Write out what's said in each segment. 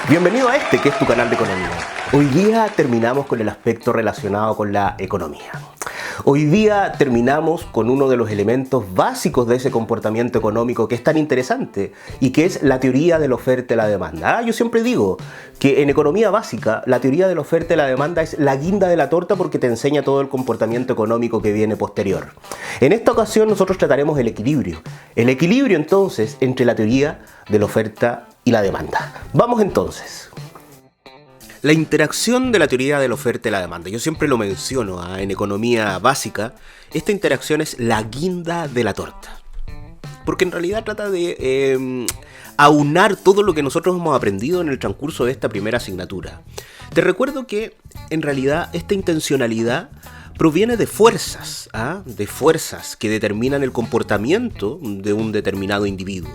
Bienvenido a este que es tu canal de economía. Hoy día terminamos con el aspecto relacionado con la economía. Hoy día terminamos con uno de los elementos básicos de ese comportamiento económico que es tan interesante y que es la teoría de la oferta y la demanda. Yo siempre digo que en economía básica la teoría de la oferta y la demanda es la guinda de la torta porque te enseña todo el comportamiento económico que viene posterior. En esta ocasión nosotros trataremos el equilibrio. El equilibrio entonces entre la teoría de la oferta y la demanda. Vamos entonces. La interacción de la teoría de la oferta y la demanda. Yo siempre lo menciono en economía básica. Esta interacción es la guinda de la torta. Porque en realidad trata de aunar todo lo que nosotros hemos aprendido en el transcurso de esta primera asignatura. Te recuerdo que en realidad esta intencionalidad proviene de fuerzas que determinan el comportamiento de un determinado individuo.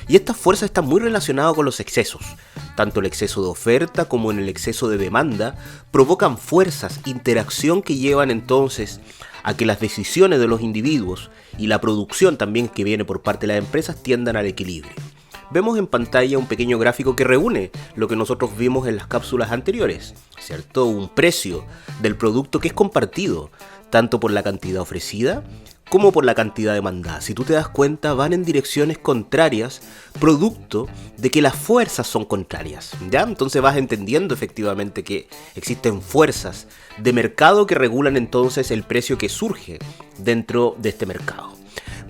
Y estas fuerzas están muy relacionadas con los excesos. Tanto el exceso de oferta como en el exceso de demanda provocan fuerzas, interacción que llevan entonces a que las decisiones de los individuos y la producción también que viene por parte de las empresas tiendan al equilibrio. Vemos en pantalla un pequeño gráfico que reúne lo que nosotros vimos en las cápsulas anteriores, ¿cierto? Un precio del producto que es compartido tanto por la cantidad ofrecida como por la cantidad demandada. Si tú te das cuenta, van en direcciones contrarias, producto de que las fuerzas son contrarias, ¿ya? Entonces vas entendiendo efectivamente que existen fuerzas de mercado que regulan entonces el precio que surge dentro de este mercado.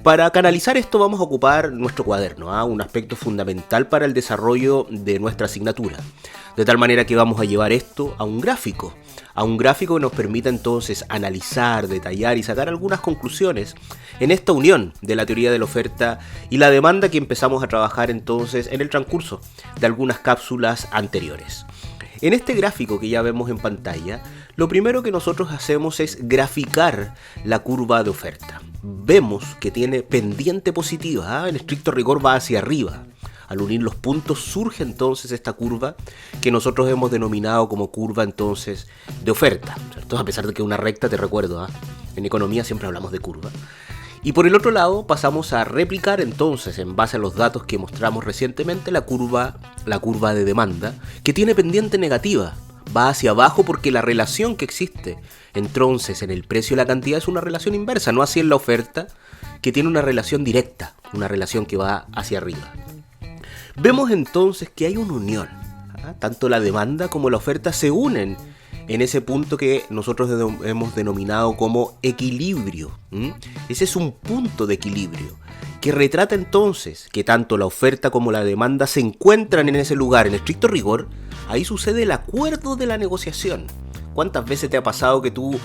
Para canalizar esto vamos a ocupar nuestro cuaderno, un aspecto fundamental para el desarrollo de nuestra asignatura. De tal manera que vamos a llevar esto a un gráfico que nos permita entonces analizar, detallar y sacar algunas conclusiones en esta unión de la teoría de la oferta y la demanda que empezamos a trabajar entonces en el transcurso de algunas cápsulas anteriores. En este gráfico que ya vemos en pantalla, lo primero que nosotros hacemos es graficar la curva de oferta. Vemos que tiene pendiente positiva, en estricto rigor va hacia arriba. Al unir los puntos surge entonces esta curva que nosotros hemos denominado como curva entonces de oferta, ¿cierto? A pesar de que una recta, te recuerdo, en economía siempre hablamos de curva. Y por el otro lado pasamos a replicar entonces, en base a los datos que mostramos recientemente, la curva de demanda, que tiene pendiente negativa. Va hacia abajo porque la relación que existe entonces en el precio y la cantidad es una relación inversa, no así en la oferta, que tiene una relación directa, una relación que va hacia arriba. Vemos entonces que hay una unión, tanto la demanda como la oferta se unen en ese punto que nosotros hemos denominado como equilibrio. Ese es un punto de equilibrio que retrata entonces que tanto la oferta como la demanda se encuentran en ese lugar. En estricto rigor, ahí sucede el acuerdo de la negociación. ¿Cuántas veces te ha pasado que tú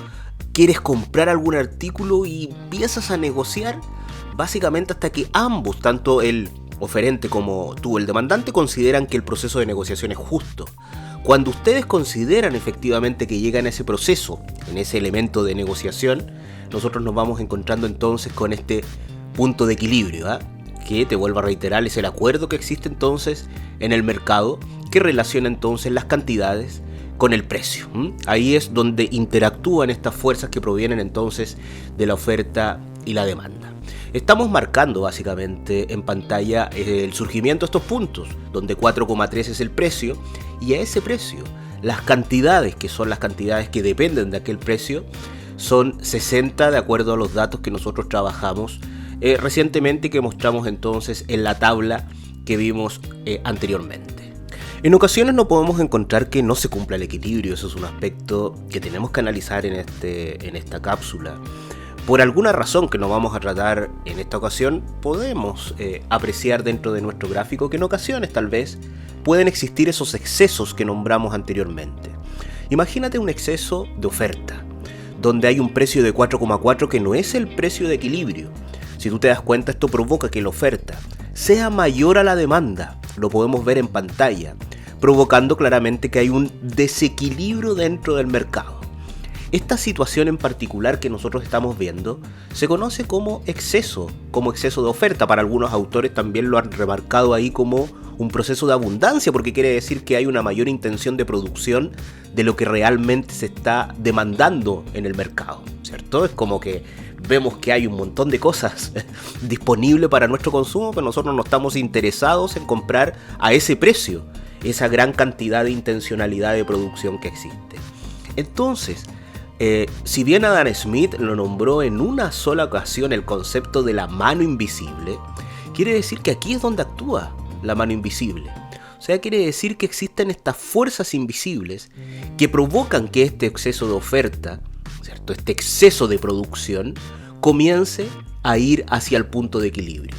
quieres comprar algún artículo y empiezas a negociar básicamente hasta que ambos, tanto el oferente como tú, el demandante, consideran que el proceso de negociación es justo? Cuando ustedes consideran efectivamente que llegan a ese proceso, en ese elemento de negociación, nosotros nos vamos encontrando entonces con este punto de equilibrio, que, te vuelvo a reiterar, es el acuerdo que existe entonces en el mercado que relaciona entonces las cantidades con el precio. Ahí es donde interactúan estas fuerzas que provienen entonces de la oferta y la demanda. Estamos marcando básicamente en pantalla el surgimiento de estos puntos, donde 4,3 es el precio, y a ese precio las cantidades, que son las cantidades que dependen de aquel precio, son 60 de acuerdo a los datos que nosotros trabajamos recientemente y que mostramos entonces en la tabla que vimos anteriormente. En ocasiones no podemos encontrar que no se cumpla el equilibrio, eso es un aspecto que tenemos que analizar en esta cápsula. Por alguna razón que no vamos a tratar en esta ocasión, podemos apreciar dentro de nuestro gráfico que en ocasiones tal vez pueden existir esos excesos que nombramos anteriormente. Imagínate un exceso de oferta, donde hay un precio de 4,4 que no es el precio de equilibrio. Si tú te das cuenta, esto provoca que la oferta sea mayor a la demanda, lo podemos ver en pantalla, provocando claramente que hay un desequilibrio dentro del mercado. Esta situación en particular que nosotros estamos viendo se conoce como exceso de oferta. Para algunos autores también lo han remarcado ahí como un proceso de abundancia, porque quiere decir que hay una mayor intención de producción de lo que realmente se está demandando en el mercado, ¿cierto? Es como que vemos que hay un montón de cosas disponibles para nuestro consumo, pero nosotros no estamos interesados en comprar a ese precio esa gran cantidad de intencionalidad de producción que existe. Entonces, si bien Adam Smith lo nombró en una sola ocasión el concepto de la mano invisible, quiere decir que aquí es donde actúa la mano invisible. O sea, quiere decir que existen estas fuerzas invisibles que provocan que este exceso de oferta, ¿cierto?, este exceso de producción, comience a ir hacia el punto de equilibrio.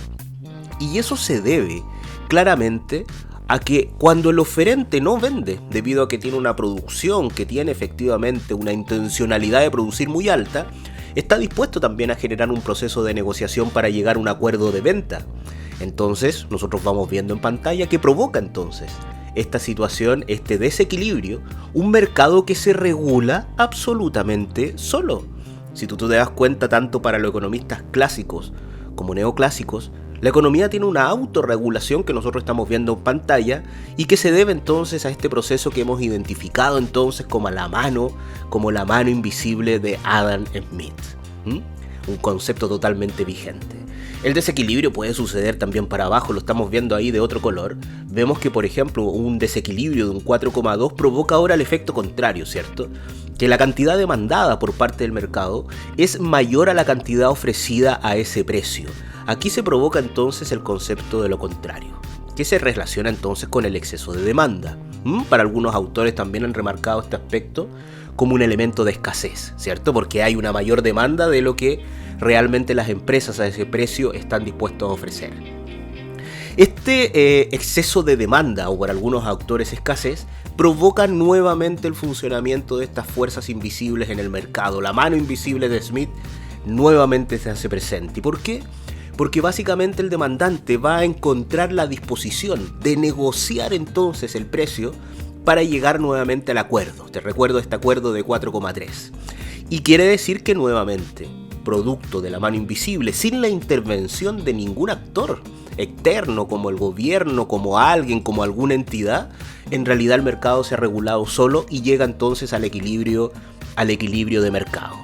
Y eso se debe claramente a que cuando el oferente no vende, debido a que tiene una producción que tiene efectivamente una intencionalidad de producir muy alta, está dispuesto también a generar un proceso de negociación para llegar a un acuerdo de venta. Entonces, nosotros vamos viendo en pantalla que provoca entonces esta situación, este desequilibrio, un mercado que se regula absolutamente solo. Si tú te das cuenta, tanto para los economistas clásicos como neoclásicos, la economía tiene una autorregulación que nosotros estamos viendo en pantalla y que se debe entonces a este proceso que hemos identificado entonces como la mano invisible de Adam Smith. Un concepto totalmente vigente. El desequilibrio puede suceder también para abajo, lo estamos viendo ahí de otro color. Vemos que, por ejemplo, un desequilibrio de un 4,2 provoca ahora el efecto contrario, ¿cierto? Que la cantidad demandada por parte del mercado es mayor a la cantidad ofrecida a ese precio. Aquí se provoca entonces el concepto de lo contrario, que se relaciona entonces con el exceso de demanda. Para algunos autores también han remarcado este aspecto como un elemento de escasez, ¿cierto? Porque hay una mayor demanda de lo que realmente las empresas a ese precio están dispuestos a ofrecer. Este exceso de demanda, o para algunos autores escasez, provoca nuevamente el funcionamiento de estas fuerzas invisibles en el mercado. La mano invisible de Smith nuevamente se hace presente. ¿Y por qué? Porque básicamente el demandante va a encontrar la disposición de negociar entonces el precio para llegar nuevamente al acuerdo. Te recuerdo este acuerdo de 4,3. Y quiere decir que nuevamente, producto de la mano invisible, sin la intervención de ningún actor externo como el gobierno, como alguien, como alguna entidad, en realidad el mercado se ha regulado solo y llega entonces al equilibrio de mercado.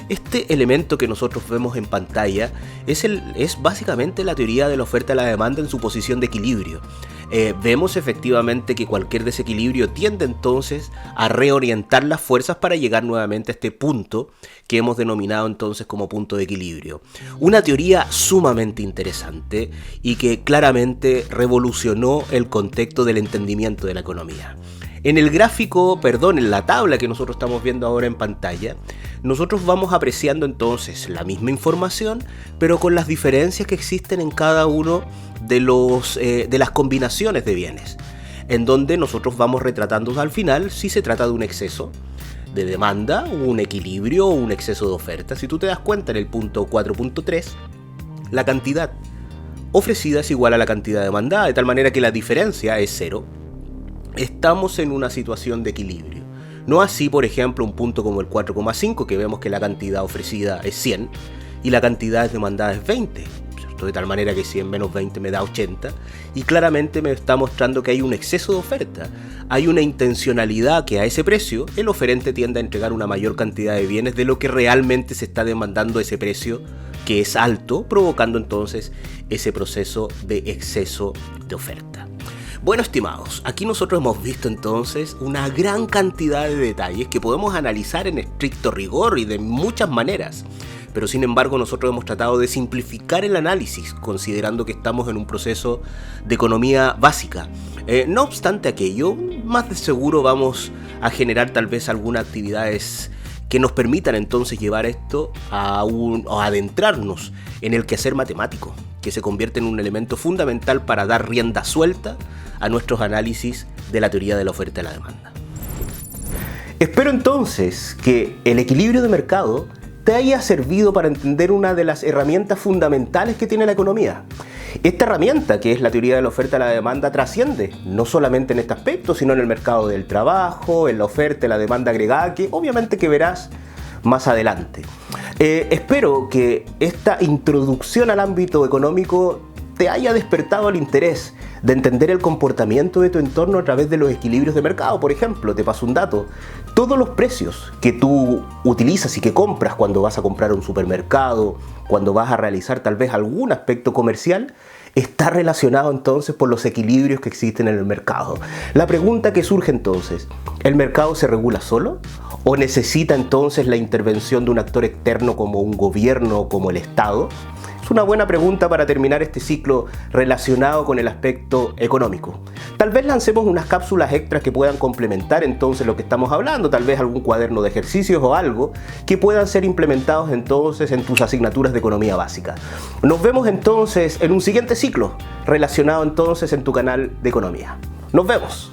Este elemento que nosotros vemos en pantalla es básicamente la teoría de la oferta y la demanda en su posición de equilibrio. Vemos efectivamente que cualquier desequilibrio tiende entonces a reorientar las fuerzas para llegar nuevamente a este punto que hemos denominado entonces como punto de equilibrio. Una teoría sumamente interesante y que claramente revolucionó el contexto del entendimiento de la economía. En la tabla que nosotros estamos viendo ahora en pantalla, nosotros vamos apreciando entonces la misma información, pero con las diferencias que existen en cada uno de las combinaciones de bienes, en donde nosotros vamos retratando al final si se trata de un exceso de demanda, un equilibrio o un exceso de oferta. Si tú te das cuenta en el punto 4.3, la cantidad ofrecida es igual a la cantidad demandada, de tal manera que la diferencia es 0. Estamos en una situación de equilibrio. No así, por ejemplo, un punto como el 4,5, que vemos que la cantidad ofrecida es 100 y la cantidad demandada es 20, ¿cierto? De tal manera que 100 menos 20 me da 80, y claramente me está mostrando que hay un exceso de oferta. Hay una intencionalidad que a ese precio el oferente tiende a entregar una mayor cantidad de bienes de lo que realmente se está demandando ese precio, que es alto, provocando entonces ese proceso de exceso de oferta. Bueno, estimados, aquí nosotros hemos visto entonces una gran cantidad de detalles que podemos analizar en estricto rigor y de muchas maneras, pero sin embargo nosotros hemos tratado de simplificar el análisis considerando que estamos en un proceso de economía básica. No obstante aquello, más de seguro vamos a generar tal vez algunas actividades que nos permitan entonces llevar esto a adentrarnos en el quehacer matemático, que se convierte en un elemento fundamental para dar rienda suelta a nuestros análisis de la teoría de la oferta y la demanda. Espero entonces que el equilibrio de mercado te haya servido para entender una de las herramientas fundamentales que tiene la economía. Esta herramienta, que es la teoría de la oferta y la demanda, trasciende no solamente en este aspecto, sino en el mercado del trabajo, en la oferta y la demanda agregada, que obviamente que verás más adelante. Espero que esta introducción al ámbito económico te haya despertado el interés de entender el comportamiento de tu entorno a través de los equilibrios de mercado. Por ejemplo, te paso un dato: todos los precios que tú utilizas y que compras cuando vas a comprar a un supermercado, cuando vas a realizar tal vez algún aspecto comercial, está relacionado entonces por los equilibrios que existen en el mercado. La pregunta que surge entonces: ¿el mercado se regula solo? ¿O necesita entonces la intervención de un actor externo como un gobierno o como el Estado? Es una buena pregunta para terminar este ciclo relacionado con el aspecto económico. Tal vez lancemos unas cápsulas extras que puedan complementar entonces lo que estamos hablando, tal vez algún cuaderno de ejercicios o algo que puedan ser implementados entonces en tus asignaturas de economía básica. Nos vemos entonces en un siguiente ciclo relacionado entonces en tu canal de economía. Nos vemos.